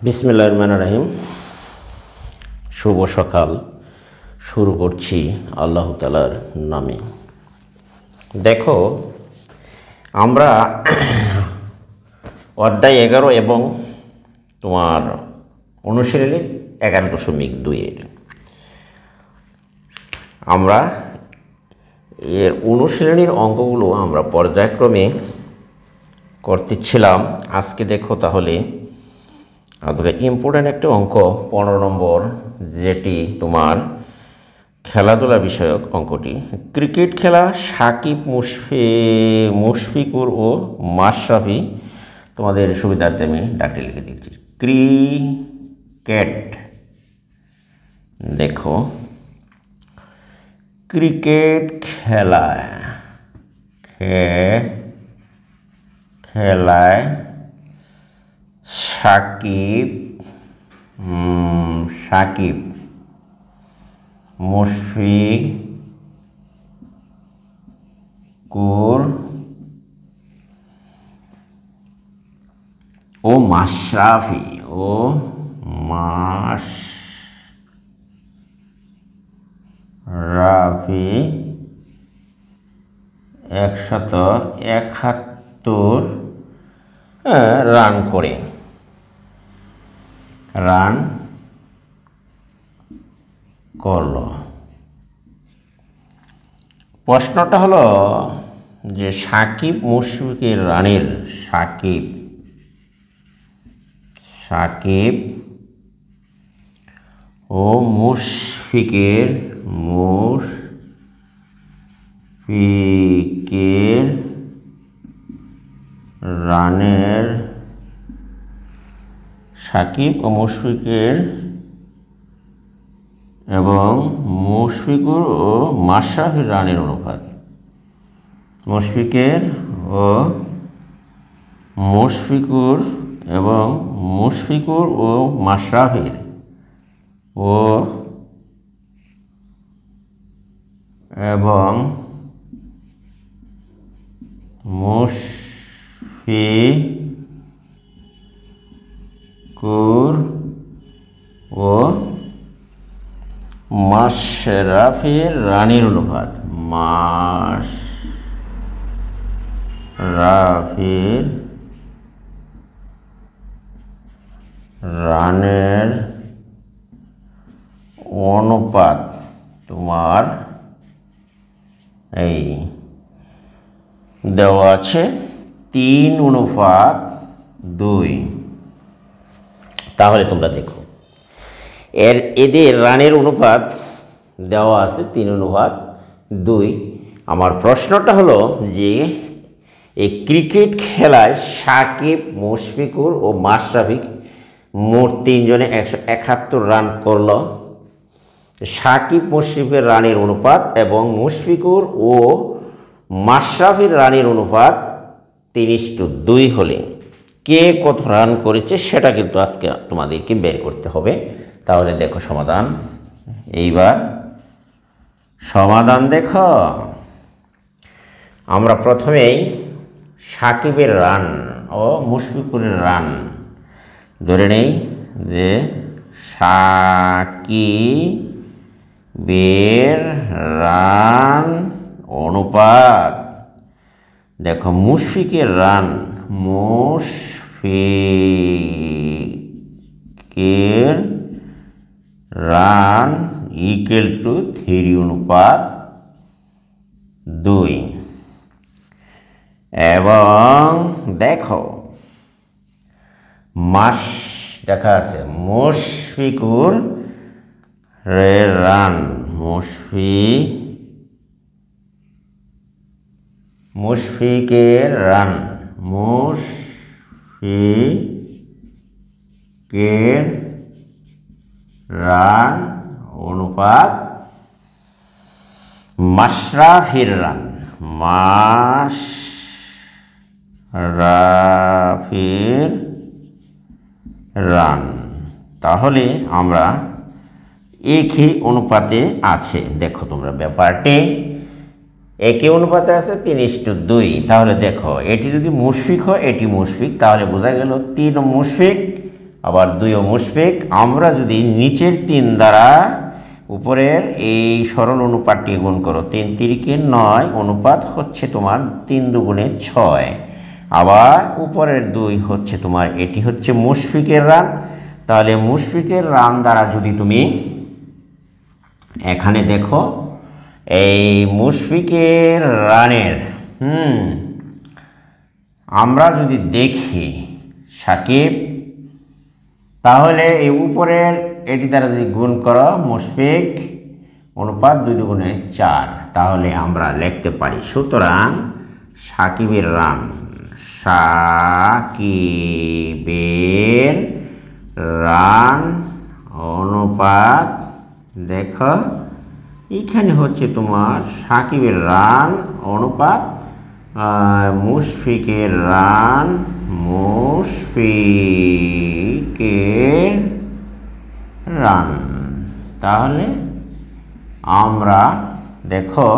বিসমিল্লাহির রহমানির রহিম। শুভ সকাল। শুরু করছি আল্লাহ তাআলার নামে। দেখো, আমরা অধ্যায় 11 এবং তোমার অনুশীলনী 11.2 আমরা এর অনুশীলনীর অঙ্কগুলো আমরা পর্যায়ক্রমে করতেছিলাম। আজকে দেখো তাহলে ইম্পর্ট্যান্ট একটা অঙ্ক 15 নম্বর, যেটি তোমার খেলাধুলা বিষয়ক অঙ্কটি। ক্রিকেট খেলা সাকিব মুশফিকুর ও মাশরাফি, তোমাদের সুবিধার্থে আমি ডাকটি লিখে দিচ্ছি। ক্রিকেট, দেখো ক্রিকেট খেলায় সাকিব মুশফিকুর ও মাশরাফি একশত 71 রান করলো। প্রশ্নটা হলো যে সাকিব মুশফিকের রানের সাকিব ও মুশফিকের রানের সাকিব ও মুশফিকের এবং মুশফিকুর ও মাশরাফির রানের অনুপাত। মুশফিকুর ও মাশরাফির এবং মুশফিকুর ও মাশরাফির রানের অনুপাত। মাশরাফির রানের অনুপাত তোমার এই দেওয়া আছে 3:2। তাহলে তোমরা দেখো এদের রানের অনুপাত দেওয়া আছে 3:2। আমার প্রশ্নটা হলো যে এই ক্রিকেট খেলায় সাকিব মুশফিকুর ও মাশরাফি মোট 3 জনে 171 রান করলো। সাকিব মুশফিকের রানের অনুপাত এবং মুশফিকুর ও মাশরাফির রানের অনুপাত 3:2 হলে কে কত রান করেছে সেটা কিন্তু আজকে তোমাদেরকে বের করতে হবে। তাহলে দেখো সমাধান। এইবার সমাধান দেখো, আমরা প্রথমেই সাকিবের রান ও মুশফিকুরের রান ধরে নেই যে সাকিবের রান অনুপাত, দেখো মুশফিকের রান ইকুয়াল টু 3:2। এবং দেখো দেখা আছে মুশফিকুর রান মুশফিকের রান অনুপাত মাশরাফির রান তাহলে আমরা একই অনুপাতে আছে। দেখো তোমরা ব্যাপারটি একই অনুপাতে আছে 3:2। তাহলে দেখো এটি যদি মুশফিক হয়, এটি মুশফিক, তাহলে বোঝা গেল 3 মুশফিক আবার 2ও মুশফিক। আমরা যদি নিচের 3 দ্বারা উপরের এই সরল অনুপাতটি গুণ করো, 3 তিরিকে 9 অনুপাত হচ্ছে তোমার 3 দুগুণে 6। আবার উপরের 2 হচ্ছে তোমার, এটি হচ্ছে মুশফিকের রান। তাহলে মুশফিকের রান দ্বারা যদি তুমি এখানে দেখো, এই মুশফিকের রানের আমরা যদি দেখি সাকিব, তাহলে এই উপরের এটি দ্বারা যদি গুণ করো মুশফিক অনুপাত 2 দুগুণে 4, তাহলে আমরা লিখতে পারি সুতরাং সাকিবের রান, সাকিবের রান অনুপাত, দেখো এইখানে হচ্ছে তোমার সাকিবের রান অনুপাত মুশফিকের রান, মুশফিকের রান। তাহলে আমরা দেখো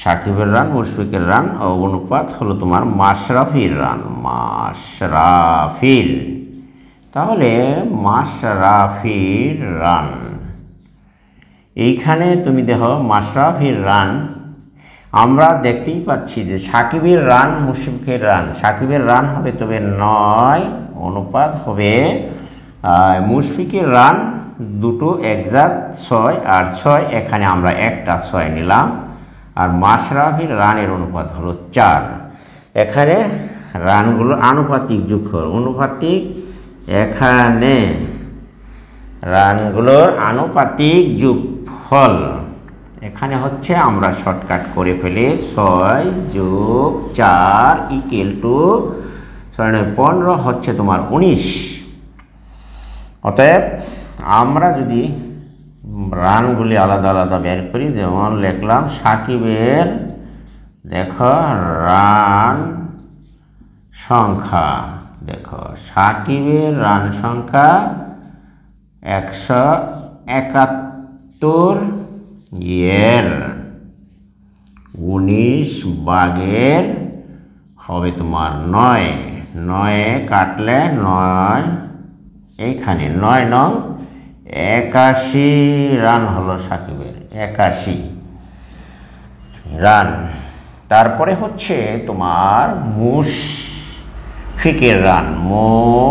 সাকিবের রান, মুশফিকের রান অনুপাত হলো তোমার মাশরাফির রান, মাশরাফির। তাহলে মাশরাফির রান, এইখানে তুমি দেখো মাশরাফির রান, আমরা দেখতেই পাচ্ছি যে সাকিবের রান, মুশফিকের রান, সাকিবের রান হবে তবে 9 অনুপাত হবে মুশফিকের রান দুটো একজাত 6 আর 6, এখানে আমরা একটা 6 নিলাম। আর মাশরাফির রানের অনুপাত হলো 4। এখানে রানগুলোর আনুপাতিক যোগফল, অনুপাতিক, এখানে রানগুলোর আনুপাতিক যোগফল এখানে হচ্ছে আমরা শর্টকাট করে ফেলি 6 যোগ 4 ইকুয়াল টু 15 হচ্ছে তোমার 19। অতএব আমরা যদি রানগুলি আলাদা আলাদা বের করি, যেমন লিখলাম সাকিবের, দেখো রান সংখ্যা, দেখো সাকিবের রান সংখ্যা 171 এর 19 ভাগের হবে তোমার 9, 9 কাটলে 9, এইখানে 9 নং 81 রান হলো সাকিবের, 81 রান। তারপরে হচ্ছে তোমার মুশফিকের রান,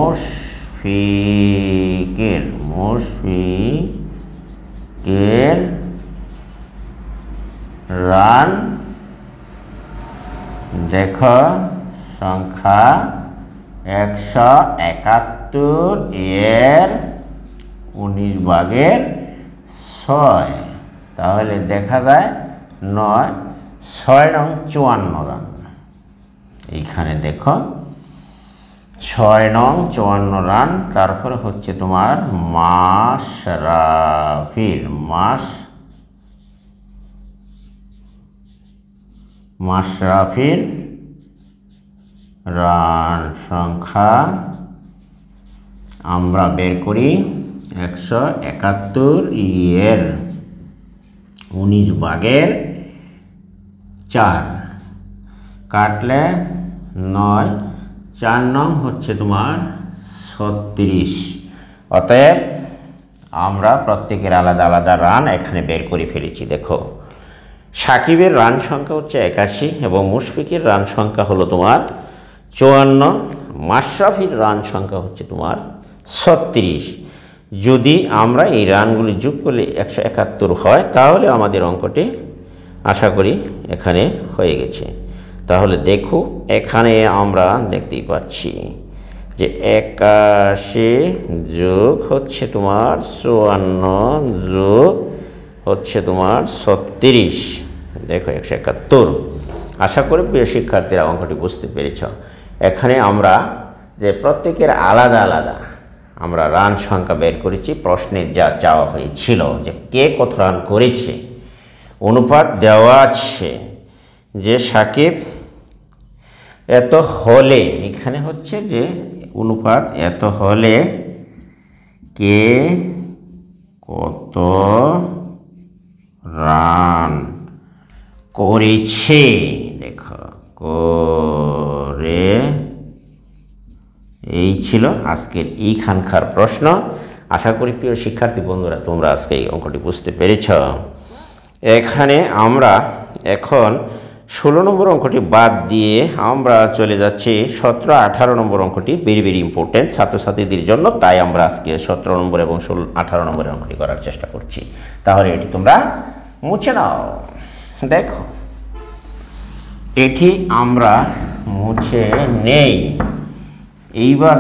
মুশফিকের রান, দেখো সংখ্যা 171 এর 19 ভাগের 6, তাহলে দেখা যায় 9, 6 নং 54 রান। এইখানে দেখো 6 নং 54 রান। তারপরে হচ্ছে তোমার মাশরাফির রান সংখ্যা আমরা বের করি 171 এর 19 ভাগের 4, কাটলে 9, 4 নং হচ্ছে তোমার 36। অতএব আমরা প্রত্যেকের আলাদা আলাদা রান এখানে বের করে ফেলেছি। দেখো সাকিবের রান সংখ্যা হচ্ছে 81 এবং মুশফিকের রান সংখ্যা হলো তোমার 54, মাশরাফির রান সংখ্যা হচ্ছে তোমার 36। যদি আমরা এই রানগুলি যোগ করলে 171 হয়, তাহলে আমাদের অঙ্কটি আশা করি এখানে হয়ে গেছে। তাহলে দেখো এখানে আমরা দেখতেই পাচ্ছি যে 81 যোগ হচ্ছে তোমার 54 যোগ হচ্ছে তোমার 36, দেখো 171। আশা করি প্রিয় শিক্ষার্থীরা অঙ্কটি বুঝতে পেরেছ। এখানে আমরা যে প্রত্যেকের আলাদা আলাদা আমরা রান সংখ্যা বের করেছি, প্রশ্নে যা চাওয়া হয়েছিল যে কে কত রান করেছে, অনুপাত দেওয়া আছে যে সাকিব এত হলে, এখানে হচ্ছে যে অনুপাত এত হলে কে কত রান করেছে, দেখো করেছে এই ছিল আজকের এইখানকার প্রশ্ন। আশা করি প্রিয় শিক্ষার্থী বন্ধুরা তোমরা আজকে এই অঙ্কটি বুঝতে পেরেছ। এখানে আমরা এখন 16 নম্বর অঙ্কটি বাদ দিয়ে আমরা চলে যাচ্ছি 17-18 নম্বর অঙ্কটি। ভেরি ভেরি ইম্পর্টেন্ট ছাত্রছাত্রীদের জন্য, তাই আমরা আজকে 17 নম্বর এবং 18 নম্বরের অঙ্কটি করার চেষ্টা করছি। তাহলে এটি তোমরা মুছে নাও। দেখো এটি আমরা মুছে নেই। এইবার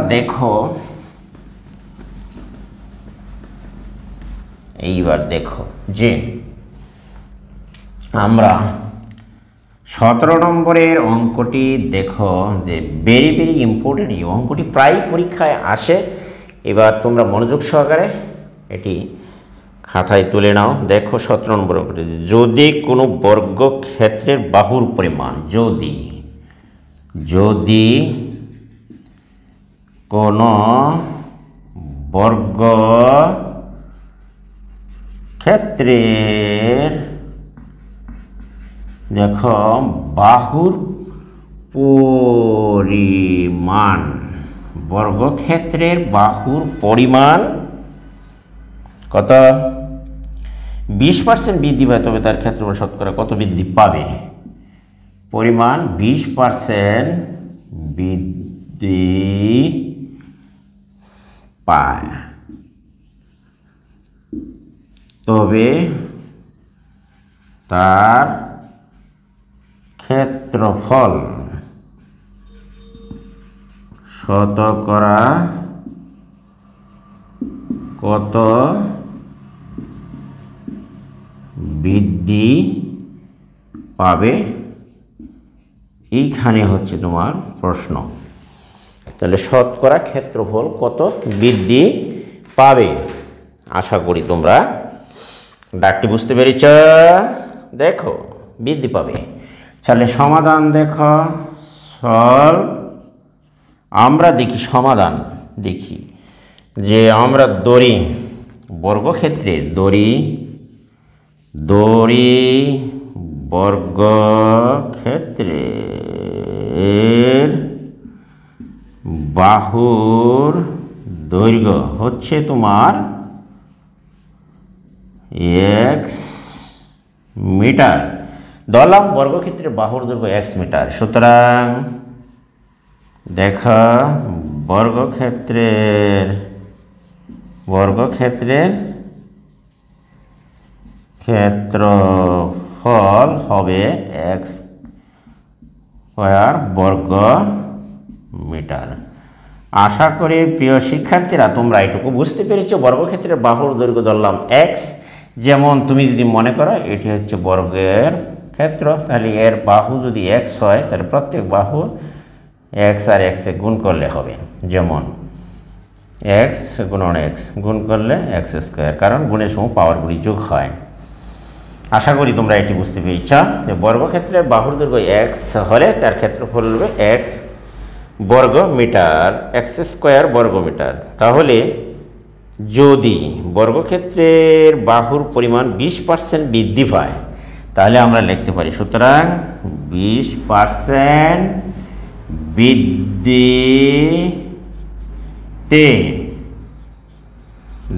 দেখো যে আমরা 17 নম্বরের অঙ্কটি দেখো যে ভেরি ভেরি ইম্পর্টেন্ট। এই অঙ্কটি প্রায় পরীক্ষায় আসে। এবার তোমরা মনোযোগ সহকারে এটি খাতায় তুলে নাও। দেখো 17 নম্বর অঙ্কটি, যদি কোনো বর্গক্ষেত্রের বাহুর পরিমাণ, যদি কোনো বর্গক্ষেত্রের দেখো বাহুর পরিমাণ, বর্গক্ষেত্রের বাহুর পরিমাণ কত 20% বৃদ্ধি পায়, তবে তার ক্ষেত্রফল শতকরা কত বৃদ্ধি পাবে? পরিমাণ 20% বৃদ্ধি পায়, তবে তার ক্ষেত্রফল শতকরা কত বৃদ্ধি পাবে? এইখানে হচ্ছে তোমার প্রশ্ন। তাহলে শতকরা ক্ষেত্রফল কত বৃদ্ধি পাবে? আশা করি তোমরা ডাকটি বুঝতে পেরেছ। দেখো বৃদ্ধি পাবে। তাহলে সমাধান দেখো, আমরা দেখি সমাধান দেখি যে আমরা দড়ি বর্গক্ষেত্রে দড়ি বর্গক্ষেত্রের বাহুর দৈর্ঘ্য হচ্ছে তোমার x মিটার। ধরলাম বর্গক্ষেত্রের বাহুর দৈর্ঘ্য x মিটার। সুতরাং দেখা বর্গক্ষেত্রের ক্ষেত্রফল হবে x স্কয়ার বর্গ মিটার। আশা করি প্রিয় শিক্ষার্থীরা তোমরা এটুকু বুঝতে পেরেছো। বর্গক্ষেত্রের বাহুর দৈর্ঘ্য ধরলাম x। যেমন তুমি যদি মনে করো এটি হচ্ছে বর্গের ক্ষেত্র, তাহলে এর বাহু যদি x হয় তাহলে প্রত্যেক বাহু x আর x এ গুণ করলে হবে। যেমন x গুণন x গুণ করলে x স্কয়ার, কারণ গুণের সময় পাওয়ারগুলি যোগ হয়। আশা করি তোমরা এটি বুঝতে পেরেছ যে বর্গক্ষেত্রের বাহুর দৈর্ঘ্য x হলে তার ক্ষেত্রফল হবে x বর্গ মিটার, x স্কয়ার বর্গ মিটার। তাহলে যদি বর্গক্ষেত্রের বাহুর পরিমাণ 20% বৃদ্ধি পায় তাহলে আমরা লিখতে পারি, সুতরাং 20% বৃদ্ধিতে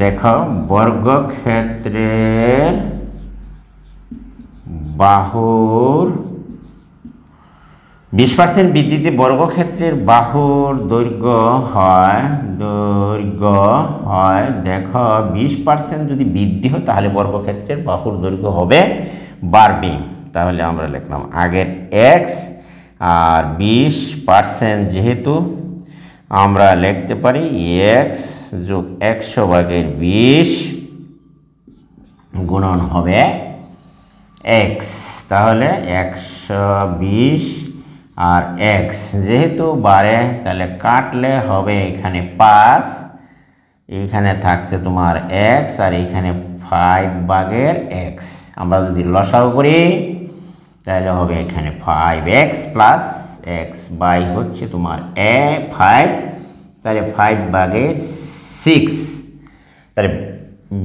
দেখো বর্গক্ষেত্রের বাহুর 20% বৃদ্ধিতে বর্গক্ষেত্রের বাহুর দৈর্ঘ্য হয় দেখো 20% যদি বৃদ্ধি হয় তাহলে বর্গক্ষেত্রের বাহুর দৈর্ঘ্য হবে বাড়বে। তাহলে আমরা লিখলাম আগের x আর 20% যেহেতু আমরা লিখতে পারি x যোগ 100/20 গুণন হবে x। তাহলে 120 আর x যেহেতু বাড়ে তাহলে কাটলে হবে এখানে 5, এখানে থাকছে তোমার x আর এখানে 5/x। আমরা যদি লসাগু করি তাহলে হবে এখানে 5x প্লাস x বাই হচ্ছে তোমার 5, তাহলে 5/6। তাহলে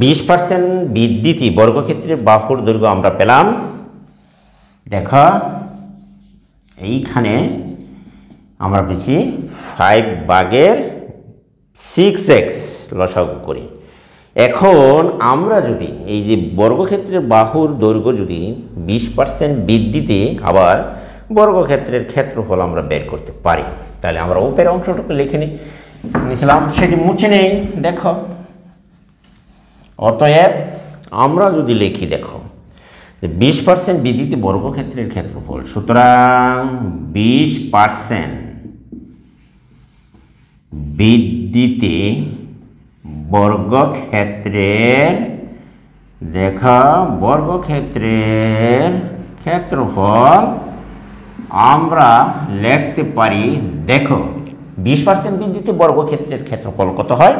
20% বৃদ্ধিতে বর্গক্ষেত্রের বাহুর দৈর্ঘ্য আমরা পেলাম। দেখো এইখানে আমরা পেয়েছি 5/6। 6x লসাগু করি। এখন আমরা যদি এই যে বর্গক্ষেত্রের বাহুর দৈর্ঘ্য যদি 20% বৃদ্ধিতে আবার বর্গক্ষেত্রের ক্ষেত্রফল আমরা বের করতে পারি, তাহলে আমরা উপরের অংশটুকু লিখে নিয়েছিলাম, সেটি মুছে নেই। দেখো, অতএব আমরা যদি লিখি, দেখো যে 20% বৃদ্ধিতে বর্গক্ষেত্রের ক্ষেত্রফল, সুতরাং 20% বৃদ্ধিতে বর্গক্ষেত্রের, দেখা বর্গক্ষেত্রের ক্ষেত্রফল আমরা লিখতে পারি। দেখো 20% বৃদ্ধিতে বর্গক্ষেত্রের ক্ষেত্রফল কত হয়?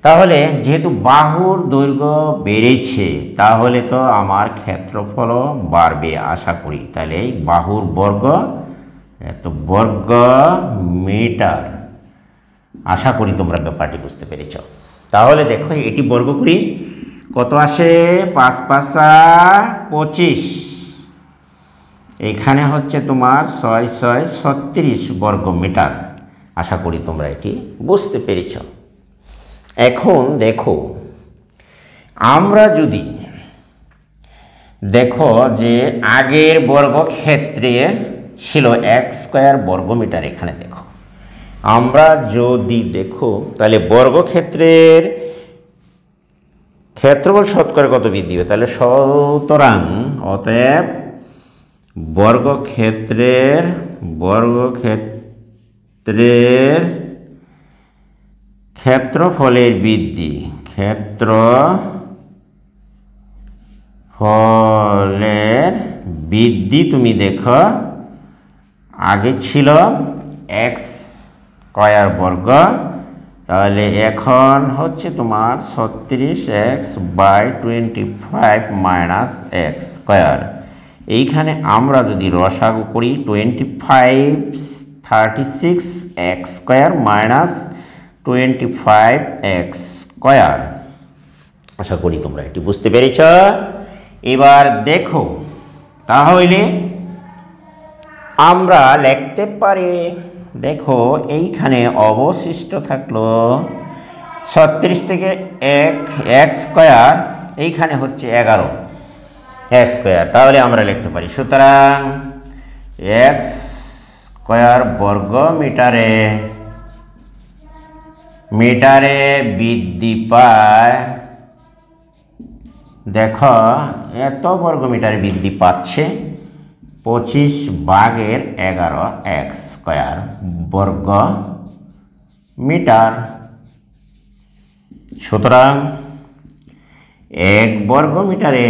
তাহলে যেহেতু বাহুর দৈর্ঘ্য বেড়েছে, তাহলে তো আমার ক্ষেত্রফলও বাড়বে আশা করি। তাহলে এই বাহুর বর্গ এত বর্গ মিটার, আশা করি তোমরা ব্যাপারটি বুঝতে পেরেছ। তাহলে দেখো এটি বর্গ করি, কত আসে? 5 5 25, এখানে হচ্ছে তোমার 6 6 36 বর্গ মিটার। আশা করি তোমরা এটি বুঝতে পেরেছ। এখন দেখো, আমরা যদি দেখো যে আগের বর্গক্ষেত্রে ছিল x² বর্গমিটার, এখানে দেখো আমরা যদি দেখো তাহলে বর্গক্ষেত্রের ক্ষেত্রফল শতকরা কত বৃদ্ধি হবে? তাহলে সুতরাং অতএব বর্গক্ষেত্রের ক্ষেত্রফলের বৃদ্ধি, ক্ষেত্রফলের বৃদ্ধি তুমি দেখো আগে ছিল x² বর্গ, তাহলে এখন হচ্ছে তোমার 36x/25 মাইনাস x²। এইখানে আমরা যদি রসাগু করি 25 36 x² মাইনাস 25 x²। আশা করি তোমরা এটি বুঝতে পেরেছ। এবার দেখো, তাহলে আমরা লিখতে পারি, দেখো এইখানে অবশিষ্ট থাকলো 36 থেকে x², এইখানে হচ্ছে 11 x²। তাহলে আমরা লিখতে পারি, সুতরাং x² বর্গ মিটারে বৃদ্ধি পায়। দেখো এত বর্গ মিটারে বৃদ্ধি পাচ্ছে 25/11 x² বর্গ মিটার। সুতরাং 1 বর্গ মিটারে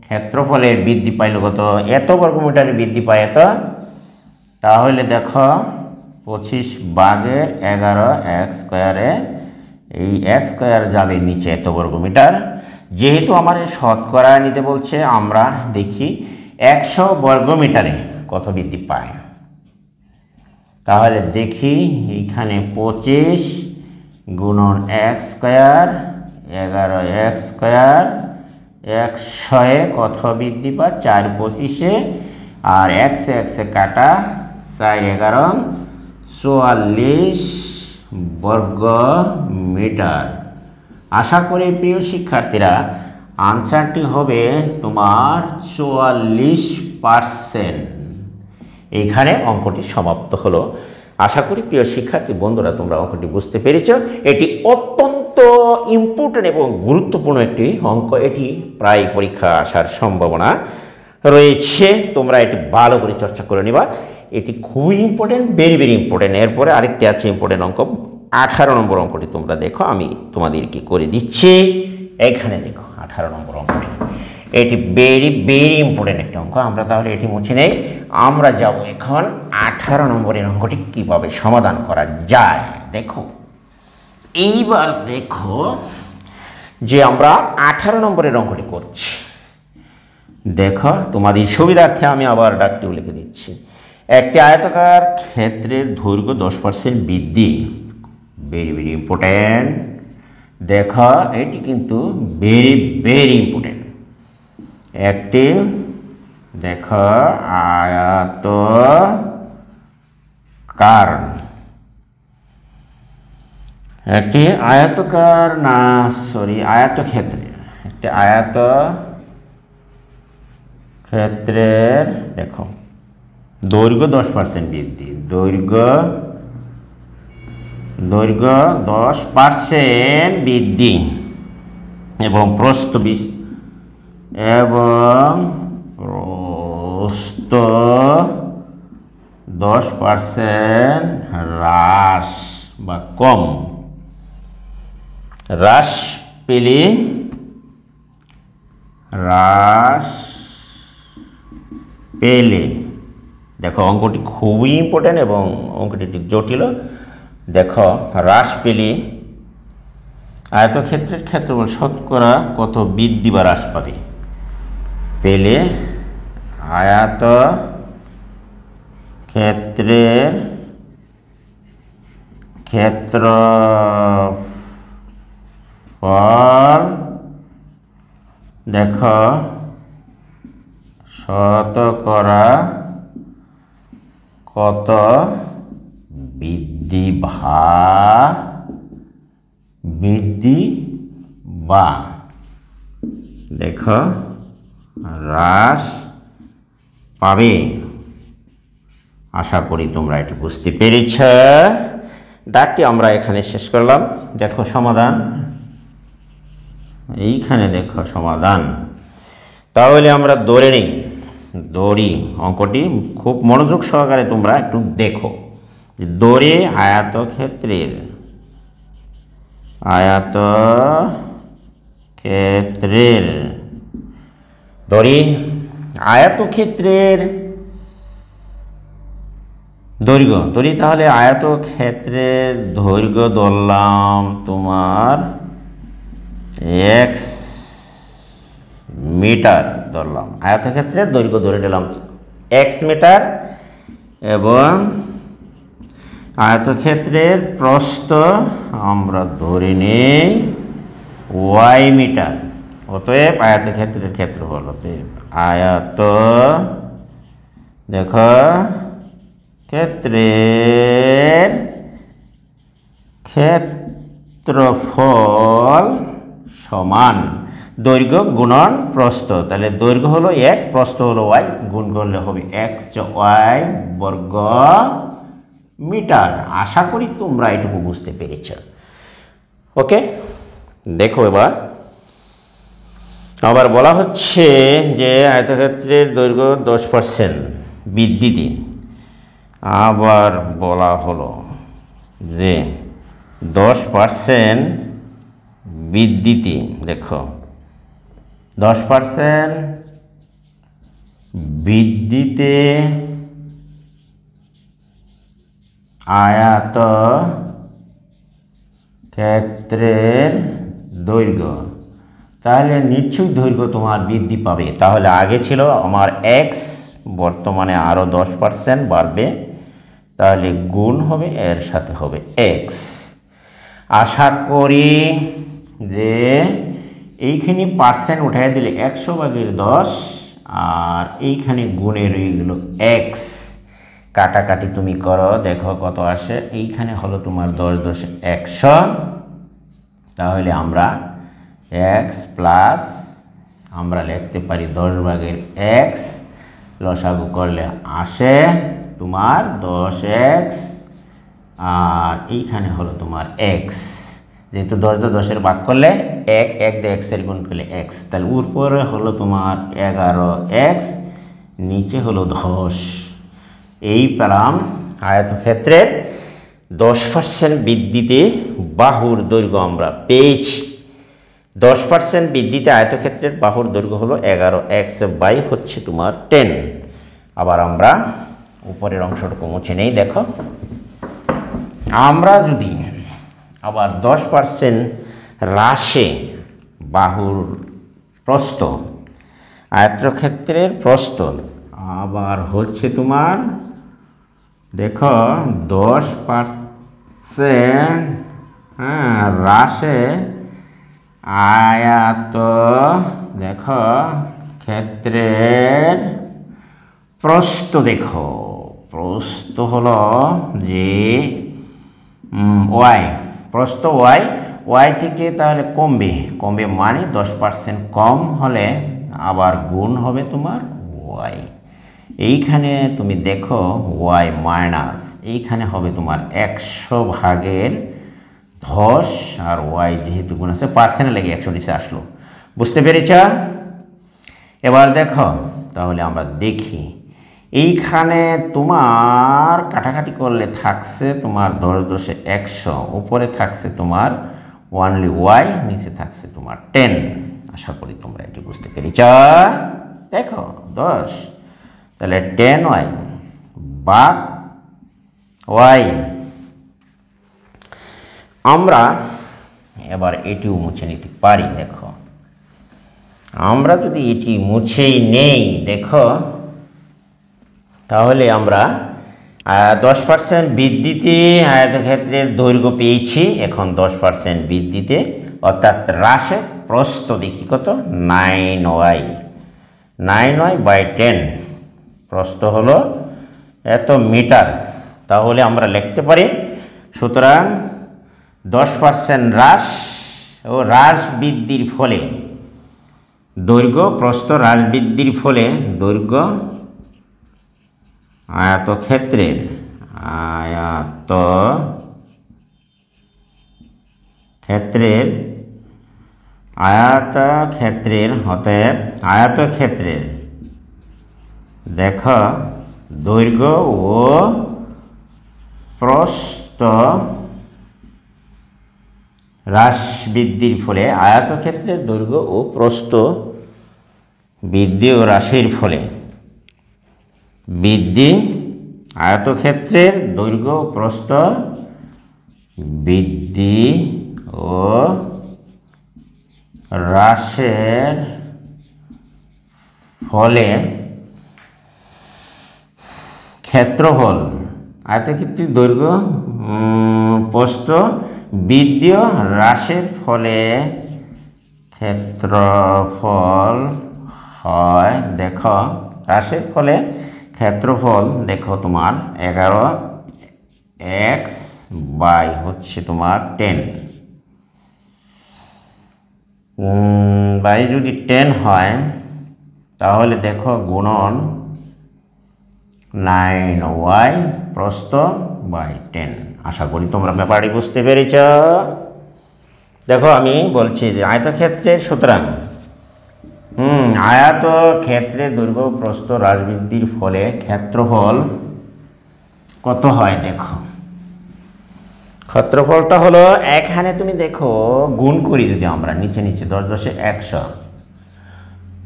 ক্ষেত্রফলের বৃদ্ধি পাইল কত? এত বর্গ মিটারে বৃদ্ধি পায় এত। তাহলে দেখো 25/11 x², এই x² যাবে নিচে এত বর্গ মিটার। যেহেতু আমার শতকরা নিতে বলছে, আমরা দেখি 100 বর্গ মিটারে কত বৃদ্ধি পায়। তাহলে দেখি এইখানে 25 গুণন x² 11 x², 100-এ কত বৃদ্ধি পায়? 4 25-এ, আর x কাটা 4 11 44 বর্গ মিটার। আশা করি প্রিয় শিক্ষার্থীরা আনসারটি হবে তোমার 44%। এইখানে অঙ্কটি সমাপ্ত হলো। আশা করি প্রিয় শিক্ষার্থী বন্ধুরা তোমরা অঙ্কটি বুঝতে পেরেছ। এটি অত্যন্ত ইম্পর্টেন্ট এবং গুরুত্বপূর্ণ একটি অঙ্ক। এটি প্রায় পরীক্ষা আসার সম্ভাবনা রয়েছে। তোমরা এটি ভালো করে চর্চা করে নিবা। এটি খুবই ইম্পর্টেন্ট, ভেরি ভেরি ইম্পর্টেন্ট। এরপরে আরেকটি আছে ইম্পর্টেন্ট অঙ্ক, 18 নম্বর অঙ্কটি তোমরা দেখো, আমি তোমাদেরকে করে দিচ্ছি। এখানে দেখো 18 নম্বর অঙ্কটি, এটি ভেরি ভেরি ইম্পর্টেন্ট একটা অঙ্ক। আমরা তাহলে এটি মুছে নেই। আমরা যাব এখন 18 নম্বরের অঙ্কটি কিভাবে সমাধান করা যায়। দেখো এইবার দেখো যে আমরা 18 নম্বরের অঙ্কটি করছি। দেখো তোমাদের সুবিধার্থে আমি আবার ডাকটিও লিখে দিচ্ছি। একটি আয়তাকার ক্ষেত্রের দৈর্ঘ্য 10% বৃদ্ধি, ভেরি ভেরি ইম্পর্টেন্ট। দেখো এটি কিন্তু ভেরি ভেরি ইম্পর্টেন্ট। একটি দেখো আয়তাকার একটি আয়তকার না সরি আয়তক্ষেত্রে একটি আয়তক্ষেত্রের দেখো দৈর্ঘ্য 10% বৃদ্ধি, দৈর্ঘ্য 10% বৃদ্ধি এবং প্রস্থ 10% হ্রাস বা কম হ্রাস পেলে দেখো অঙ্কটি খুবই ইম্পর্টেন্ট এবং অঙ্কটি একটু জটিল। দেখো হ্রাস পেলে আয়তক্ষেত্রের ক্ষেত্রফল শতকরা কত বৃদ্ধি বা হ্রাস পাবে? পেলে আয়তক্ষেত্রের ক্ষেত্রফল দেখো শতকরা কত বৃদ্ধি বা দেখো হ্রাস পাবে। আশা করি তোমরা এটি বুঝতে পেরেছ। ডাকটি আমরা এখানে শেষ করলাম। দেখো সমাধান এইখানে, দেখো সমাধান। তাহলে আমরা দড়ি অঙ্কটি খুব মনোযোগ সহকারে তোমরা একটু দেখো যে দড়ি আয়তক্ষেত্রের দৈর্ঘ্য তাহলে আয়তক্ষেত্রের দৈর্ঘ্য ধরলাম তোমার x মিটার ধরলাম, আয়তক্ষেত্রের দৈর্ঘ্য ধরে নিলাম x মিটার এবং আয়তক্ষেত্রের প্রস্থ আমরা ধরে নেই y মিটার। অতএব আয়তক্ষেত্রের ক্ষেত্রফল, অতএব দেখো ক্ষেত্রফল সমান দৈর্ঘ্য গুণন প্রস্থ। তাহলে দৈর্ঘ্য হলো x, প্রস্থ হলো y, গুণ করলে হবে x y বর্গ মিটার। আশা করি তোমরা এটুকু বুঝতে পেরেছ। ওকে, দেখো আবার বলা হচ্ছে যে আয়তক্ষেত্রের দৈর্ঘ্য 10% বৃদ্ধিতে আবার বলা হলো যে 10% বৃদ্ধিতে দেখো 10% বৃদ্ধিতে আয়তক্ষেত্রের দৈর্ঘ্য, তাহলে নিশ্চয়ই দৈর্ঘ্য তোমার বৃদ্ধি পাবে। তাহলে আগে ছিল আমার x, বর্তমানে আরও 10% বাড়বে, তাহলে গুণ হবে এর সাথে হবে x। আশা করি যে এইখানে পার্সেন্ট উঠাই দিলে 100/10 আর এইখানে গুণে রয়ে গেল x। কাটাকাটি তুমি করো, দেখো কত আসে। এইখানে হলো তোমার 10×100, তাহলে আমরা x প্লাস আমরা লিখতে পারি 10/x, লসাগু করলে আসে তোমার 10x আর এইখানে হলো তোমার x। যেহেতু 10 ভাগ করলে 1 দিয়ে x এর গুণ করলে x, তাহলে উপরে হলো তোমার 11x, নিচে হলো 10। এই পেলাম আয়তক্ষেত্রের 10% বৃদ্ধিতে বাহুর দৈর্ঘ্য আমরা পেয়েছি। 10% বৃদ্ধিতে আয়তক্ষেত্রের বাহুর দৈর্ঘ্য হলো 11x বাই হচ্ছে তোমার 10। আবার আমরা উপরের অংশটুকু মুছে নেই। দেখো আমরা যদি আবার 10% হ্রাসে বাহুর প্রস্থ, আয়তক্ষেত্রের প্রস্থ আবার হচ্ছে তোমার দেখো 10% হ্রাসে আয়ত দেখো ক্ষেত্রের প্রস্থ, দেখো প্রস্থ হলো যে y, প্রস্থ ওয়াই থেকে তাহলে কমবে মানে 10% কম হলে আবার গুণ হবে তোমার ওয়াই। এইখানে তুমি দেখো ওয়াই মাইনাস, এইখানে হবে তোমার 100/10 আর ওয়াই যেহেতু গুণ আছে পার্সেন্টে লেগে 100 নিচে আসলো। বুঝতে পেরেছ? এবার দেখো তাহলে আমরা দেখি এইখানে তোমার কাটাকাটি করলে থাকছে তোমার 10 × 100, উপরে থাকছে তোমার ওয়ানলি ওয়াই, নিচে থাকছে তোমার 10। আশা করি তোমরা এটি বুঝতে পেরেছ। দেখো 10 তাহলে 10y ভাগ ওয়াই। আমরা এবার এটিও মুছে নিতে পারি। দেখো আমরা যদি এটি মুছেই নেই দেখো তাহলে আমরা 10% বৃদ্ধিতে আয়তক্ষেত্রের দৈর্ঘ্য পেয়েছি। এখন 10% বৃদ্ধিতে অর্থাৎ হ্রাসে প্রস্থ দেখি কত 9y 9y/10 প্রস্থ হলো এত মিটার। তাহলে আমরা লিখতে পারি সুতরাং 10% হ্রাস ও হ্রাস বৃদ্ধির ফলে দৈর্ঘ্য প্রস্থ হ্রাস বৃদ্ধির ফলে দৈর্ঘ্য আয়তক্ষেত্রের অতএব আয়তক্ষেত্রের দেখো দৈর্ঘ্য ও প্রস্থ হ্রাস বৃদ্ধির ফলে আয়তক্ষেত্রের দৈর্ঘ্য ও প্রস্থ বৃদ্ধি ও হ্রাসের ফলে আয়তক্ষেত্রের দৈর্ঘ্য ও প্রস্থ বৃদ্ধি ও হ্রাসের ফলে ক্ষেত্রফল আয়তক্ষেত্রের দৈর্ঘ্য প্রস্থ বৃদ্ধি ও হ্রাসের ফলে ক্ষেত্রফল হয়। দেখো হ্রাসের ফলে ক্ষেত্রফল দেখো তোমার 11x বাই হচ্ছে তোমার 10 বাই যদি 10 হয় তাহলে দেখো গুণন 9y প্রস্থ বাই 10। আশা করি তোমরা ব্যাপারটি বুঝতে পেরেছ। দেখো আমি বলছি যে আয়তক্ষেত্রের সুতরাং আয়তক্ষেত্রের দৈর্ঘ্য প্রস্থ হ্রাস বৃদ্ধির ফলে ক্ষেত্রফল কত হয়। দেখো ক্ষেত্রফলটা হলো এখানে তুমি দেখো গুণ করি যদি আমরা নিচে 10 × 100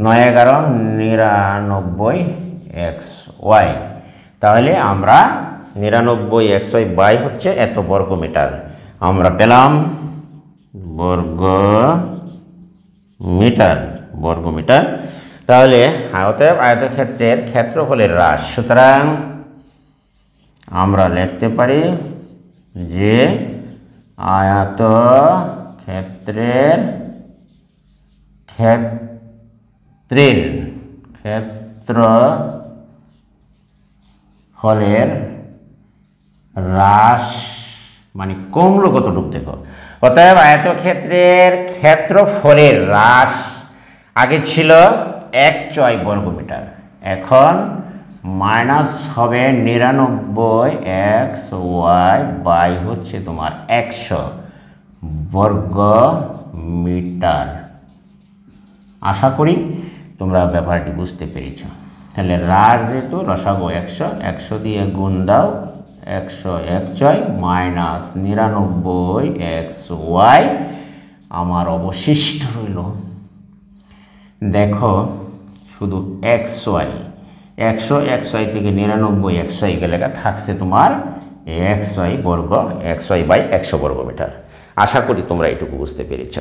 9 11 99xy তাহলে আমরা 99xy বাই হচ্ছে এত বর্গ মিটার আমরা পেলাম বর্গ মিটার। তাহলে অতএব আয়তক্ষেত্রের ক্ষেত্রফলের হ্রাস সুতরাং আমরা লিখতে পারি যে আয়তক্ষেত্রের ক্ষেত্রফলের হ্রাস মানে কমলো কতটুকু দেখো। অতএব আয়তক্ষেত্রের ক্ষেত্রফলের হ্রাস আগে ছিল 1 বর্গ মিটার, এখন মাইনাস হবে 99xy বাই হচ্ছে তোমার 100 বর্গ মিটার। আশা করি তোমরা ব্যাপারটি বুঝতে পেরেছ। তাহলে হ্রাস যেহেতু রসাগো 100 দিয়ে গুণ দাও 100xy মাইনাস 99xy আমার অবশিষ্ট রইল দেখো শুধু xy 100xy থেকে 99xy গেলে থাকছে তোমার xy বর্গ xy বাই 100 বর্গ মিটার। আশা করি তোমরা এটুকু বুঝতে পেরেছ।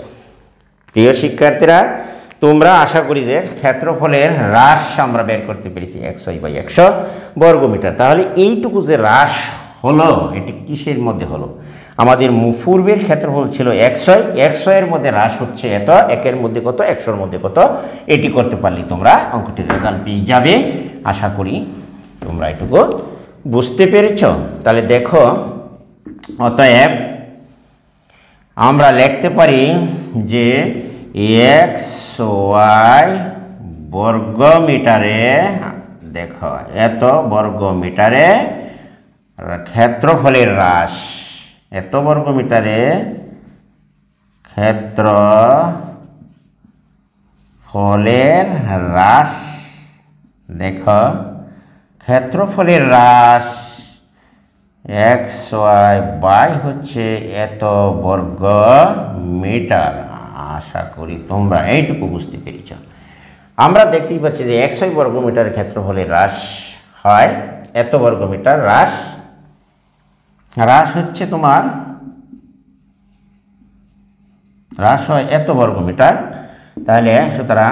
প্রিয় শিক্ষার্থীরা তোমরা আশা করি যে ক্ষেত্রফলের হ্রাস আমরা বের করতে পেরেছি xy বাই 100 বর্গ মিটার। তাহলে এইটুকু যে হ্রাস হলো এটি কিসের মধ্যে হলো? আমাদের পূর্বের ক্ষেত্রফল ছিল xy এর মধ্যে হ্রাস হচ্ছে এত, 1 মধ্যে কত 100 মধ্যে কত, এটি করতে পারলে তোমরা অঙ্কটির রেজাল্ট পেয়ে যাবে। আশা করি তোমরা এটুকু বুঝতে পেরেছ। তাহলে দেখো অতএব আমরা লিখতে পারি যে এক্স ওয়াই বর্গ মিটারে, দেখো এত বর্গ মিটারে ক্ষেত্রফলের হ্রাস, এত বর্গ মিটারে ক্ষেত্রফলের হ্রাস, দেখো ক্ষেত্রফলের হ্রাস এক্স ওয়াই বাই হচ্ছে এত বর্গ মিটার। আশা করি তোমরা এইটুকু বুঝতে পেরেছ। আমরা দেখতেই পাচ্ছি যে 100 বর্গ মিটার ক্ষেত্রফলের হ্রাস হয় এত বর্গ মিটার, হ্রাস হচ্ছে তোমার হ্রাস হয় এত বর্গ মিটার। তাহলে সুতরাং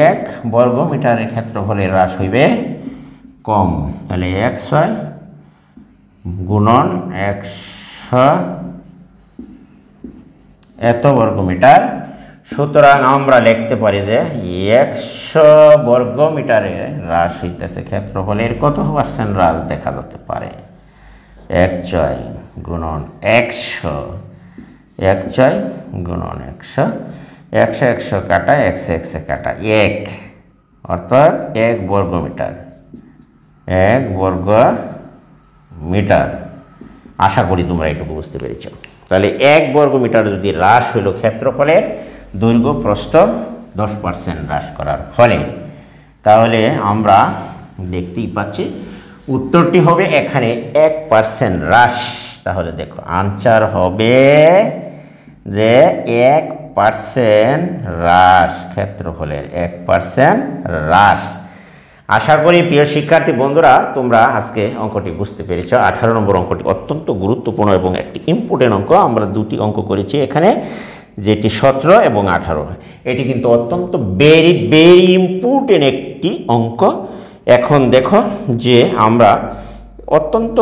1 বর্গ মিটারের ক্ষেত্রফলের হ্রাস হইবে কম। তাহলে 100 গুণন 100 এত বর্গ মিটার। সুতরাং আমরা লিখতে পারি যে 100 বর্গ মিটারে হ্রাস হইতেছে ক্ষেত্রফলের কত পার্সেন্ট হ্রাস দেখা যেতে পারে। 100 গুণন 100, 100 গুণন 100, 100 কাটা 100 কাটা 1, অর্থাৎ 1 বর্গ মিটার, 1 বর্গ মিটার। আশা করি তোমরা এটুকু বুঝতে পেরেছ। তাহলে 1 বর্গ মিটার যদি হ্রাস হইল ক্ষেত্রফলের দৈর্ঘ্য প্রস্থ 10% হ্রাস করার ফলে, তাহলে আমরা দেখতেই পাচ্ছি উত্তরটি হবে এখানে 1% হ্রাস। তাহলে দেখো আনসার হবে যে 1% হ্রাস, ক্ষেত্রফলের 1% হ্রাস। আশা করি প্রিয় শিক্ষার্থী বন্ধুরা তোমরা আজকে অঙ্কটি বুঝতে পেরেছ। 18 নম্বর অঙ্কটি অত্যন্ত গুরুত্বপূর্ণ এবং একটি ইম্পর্টেন্ট অঙ্ক। আমরা দুটি অঙ্ক করেছি এখানে, যেটি 17 এবং 18। এটি কিন্তু অত্যন্ত ভেরি ভেরি ইম্পর্টেন্ট একটি অঙ্ক। এখন দেখো যে আমরা অত্যন্ত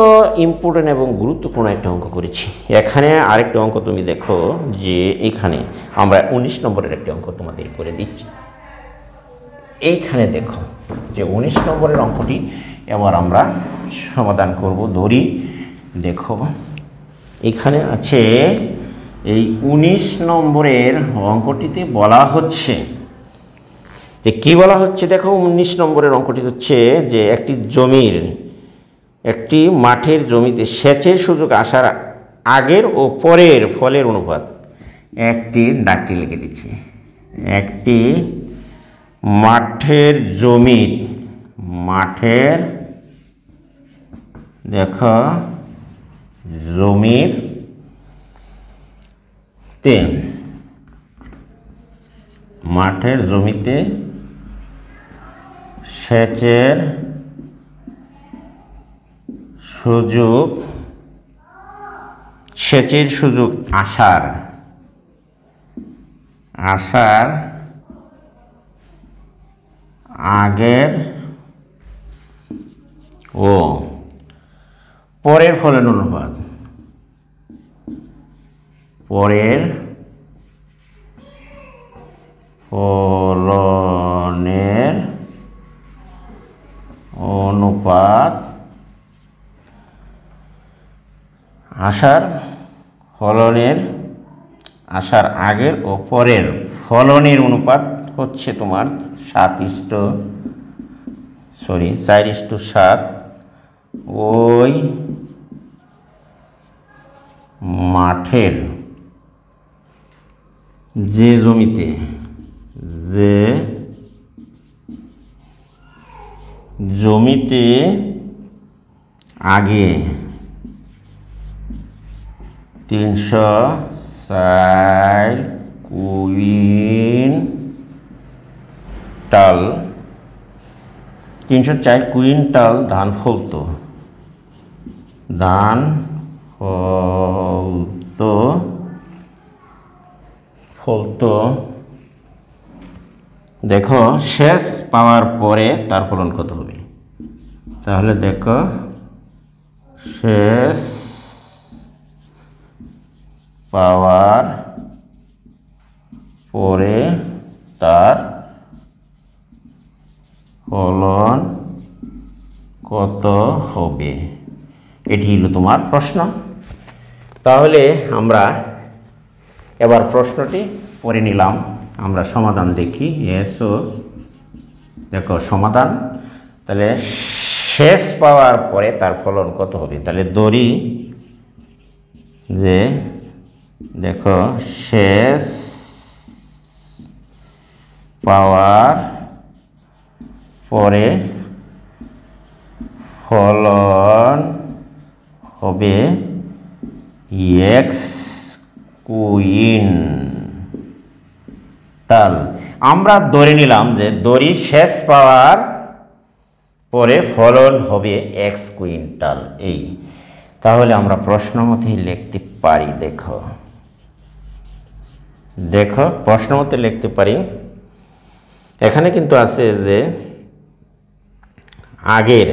ইম্পর্টেন্ট এবং গুরুত্বপূর্ণ একটা অঙ্ক করেছি। এখানে আরেকটি অঙ্ক তুমি দেখো যে এখানে আমরা 19 নম্বরের একটি অঙ্ক তোমাদের করে দিচ্ছি। এইখানে দেখো যে 19 নম্বরের অঙ্কটি এবার আমরা সমাধান করব। ধরি দেখো এখানে আছে এই 19 নম্বরের অঙ্কটিতে বলা হচ্ছে যে কি বলা হচ্ছে, দেখো 19 নম্বরের অঙ্কটি হচ্ছে যে একটি মাঠের জমিতে সেচের সুযোগ আসার আগের ও পরের ফলের অনুপাত। একটি দাগটি লিখে দিচ্ছি, একটি মাঠের দেখো মাঠের জমিতে সেচের সুযোগ আসার আগের ও পরের ফলের অনুপাত, পরের ফলনের অনুপাত আসার আগের ও পরের ফলনের অনুপাত হচ্ছে তোমার 4:7। ওই মাঠের যে জমিতে আগে 304 কুইন্টাল ধান ফলতো, দেখো শেষ পাওয়ার পরে তার ফলন কত হবে। তাহলে দেখো শেষ পাওয়ার পরে তার ফলন কত হবে, এটি হলো তোমার প্রশ্ন। তাহলে আমরা এবার প্রশ্নটি পড়ে নিলাম, আমরা সমাধান দেখি। এসো দেখো সমাধান, তাহলে শেষ পাওয়ার পরে তার ফলন কত হবে? তাহলে ধরি যে দেখো শেষ পাওয়ার পরে ফলন হবে এক্স কুইন্টাল। আমরা ধরে নিলাম যে দড়ি শেষ পাওয়ার পরে ফলন হবে এক্স কুইন্টাল। এই তাহলে আমরা প্রশ্ন মতে লিখতে পারি, দেখো দেখো প্রশ্ন মতে লিখতে পারি। এখানে কিন্তু আছে যে আগের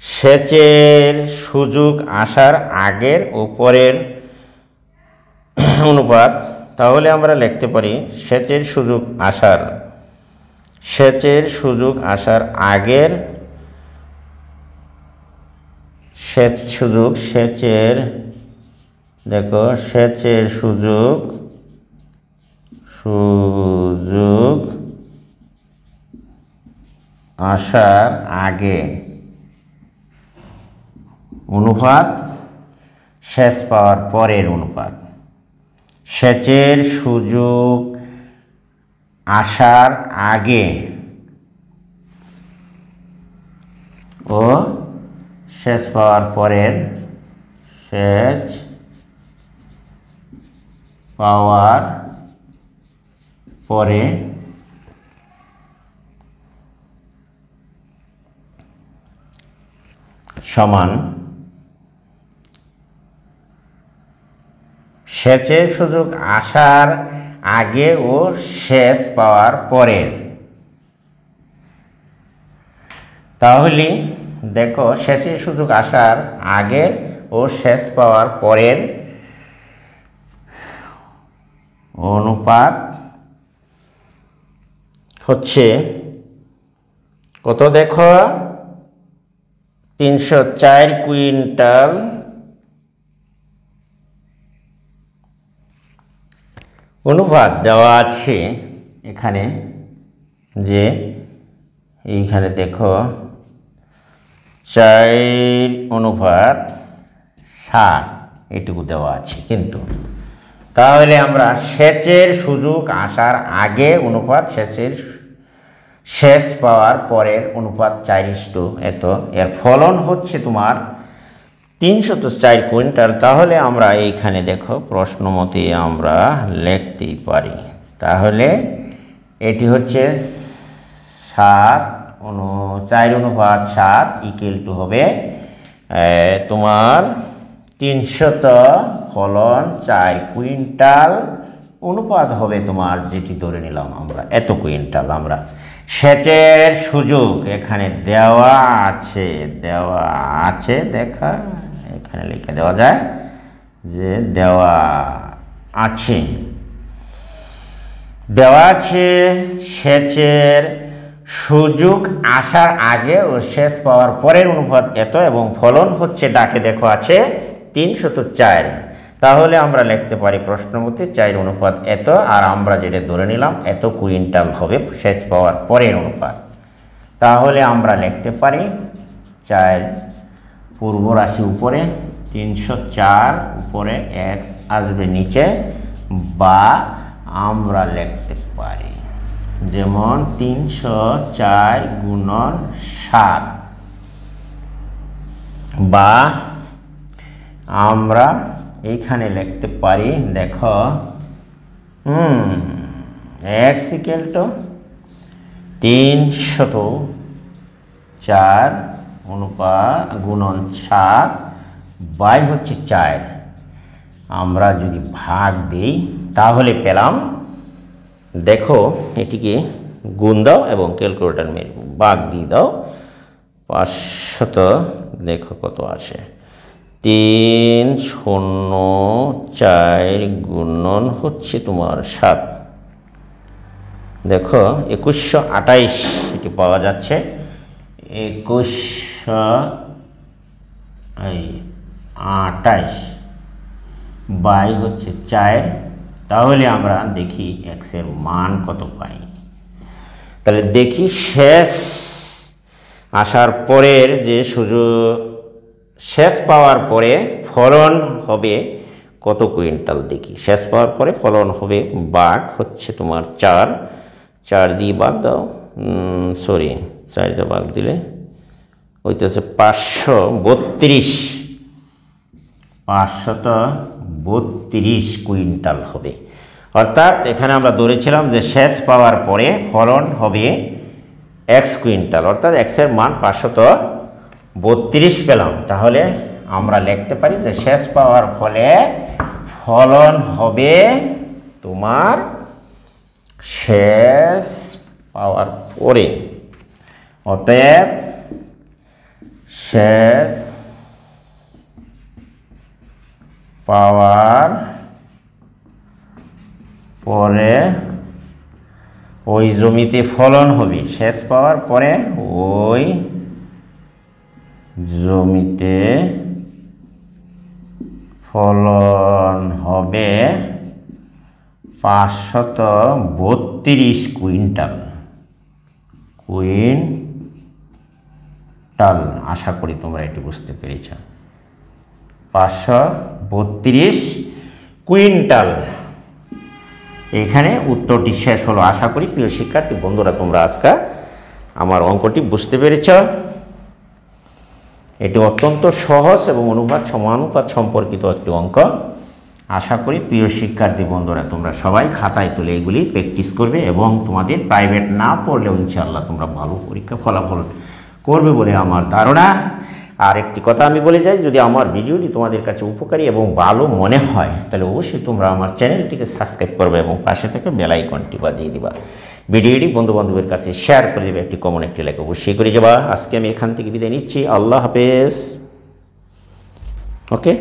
সেচের সুযোগ আসার আগের ও পরের অনুপাত। তাহলে আমরা লিখতে পারি সেচের সুযোগ আসার আগের সেচের দেখো সেচের সুযোগ আসার আগে অনুপাত শেষ পাওয়ার পরের অনুপাত। সেচের সুযোগ আসার আগে ও শেষ পাওয়ার পরের সেচ পাওয়ার পরে সমান সেচের সুযোগ আসার আগে ও শেষ পাওয়ার পরের। তাহলে দেখো সেচের সুযোগ আসার আগে ও শেষ পাওয়ার পরের অনুপাত হচ্ছে কত? দেখো 304 কুইন্টাল অনুপাত দেওয়া আছে এখানে, যে এইখানে দেখো 4:7 এটুকু দেওয়া আছে কিন্তু। তাহলে আমরা সেচের সুযোগ আসার আগে অনুপাত সেচের শেষ পাওয়ার পরের অনুপাত 4:, এত এর ফলন হচ্ছে তোমার 304 কুইন্টাল। তাহলে আমরা এইখানে দেখো প্রশ্ন মতে আমরা লিখতেই পারি। তাহলে এটি হচ্ছে 4:7 ইকুয়াল টু হবে তোমার 300 ফলন 4 কুইন্টাল অনুপাত হবে তোমার, যেটি ধরে নিলাম আমরা এত কুইন্টাল। আমরা সেচের সুযোগ এখানে দেওয়া আছে দেখা এখানে লিখে দেওয়া যায় যে দেওয়া আছে সেচের সুযোগ আসার আগে ও শেষ পাওয়ার পরের অনুপাত এত এবং ফলন হচ্ছে ডাকে দেখো আছে 304। তাহলে আমরা লিখতে পারি প্রশ্ন মতে 4 অনুপাত এত, আর আমরা যেটা ধরে নিলাম এত কুইন্টাল হবে শেষ পাওয়ার পরের অনুপাত। তাহলে আমরা লিখতে পারি 4 পূর্ব রাশি উপরে 304 উপরে x আসবে নিচে, বা আমরা লিখতে পারি যেমন 304 গুণন 7, বা আমরা এইখানে লিখতে পারি দেখো x ইকুয়াল টু 304 অনুপাত গুণন 7 বাই হচ্ছে 4। আমরা যদি ভাগ দিই তাহলে পেলাম, দেখো এটিকে গুণ দাও এবং ক্যালকুলেটর মেরে ভাগ দিয়ে দাও 500, দেখো কত আসে 304 গুণন হচ্ছে তোমার 7, দেখো 2128 এটি পাওয়া যাচ্ছে। 2128 বাই হচ্ছে 4 তাহলে আমরা দেখি এক্স এর মান কত পাই। তাহলে দেখি শেষ আসার পরের যে শেষ পাওয়ার পরে ফলন হবে কত কুইন্টাল, দেখি শেষ পাওয়ার পরে ফলন হবে ভাগ হচ্ছে তোমার 4 দিয়ে ভাগ দাও, সরি 4 দিয়ে ভাগ দিলে হইতেছে 532 কুইন্টাল হবে। অর্থাৎ এখানে আমরা ধরেছিলাম যে শেষ পাওয়ার পরে ফলন হবে এক্স কুইন্টাল, অর্থাৎ এক্সের মান 532 পেলাম। তাহলে আমরা লিখতে পারি যে শেষ পাওয়ার ফলে ফলন হবে তোমার শেষ পাওয়ার পরে, অতএব শেষ পাওয়ার পরে ওই জমিতে ফলন হবে, শেষ পাওয়ার পরে ওই জমিতে ফলন হবে 532 কুইন্টাল। আশা করি তোমরা এটি বুঝতে পেরেছ। 532 কুইন্টাল, এখানে উত্তরটি শেষ হলো। আশা করি প্রিয় শিক্ষার্থী বন্ধুরা তোমরা আজকে আমার অঙ্কটি বুঝতে পেরেছ। এটি অত্যন্ত সহজ এবং অনুপাত সমানুপাত সম্পর্কিত একটি অঙ্ক। আশা করি প্রিয় শিক্ষার্থী বন্ধুরা তোমরা সবাই খাতায় তুলে এগুলি প্র্যাকটিস করবে এবং তোমাদের প্রাইভেট না পড়লেও ইনশাআল্লাহ তোমরা ভালো পরীক্ষা ফলাফল করবে বলে আমার ধারণা। আর একটি কথা আমি বলে যাই, যদি আমার ভিডিওটি তোমাদের কাছে উপকারী এবং ভালো মনে হয় তাহলে অবশ্যই তোমরা আমার চ্যানেলটিকে সাবস্ক্রাইব করবে এবং পাশে থেকে বেল আইকনটি বাজিয়ে দিবা। ভিডিওটি বন্ধুবান্ধবের কাছে শেয়ার করে দেবে, একটি কমেন্ট একটি লাইক অবশ্যই করে যাবা। আজকে আমি এখান থেকে বিদায় নিচ্ছি। আল্লাহ হাফেজ। ওকে।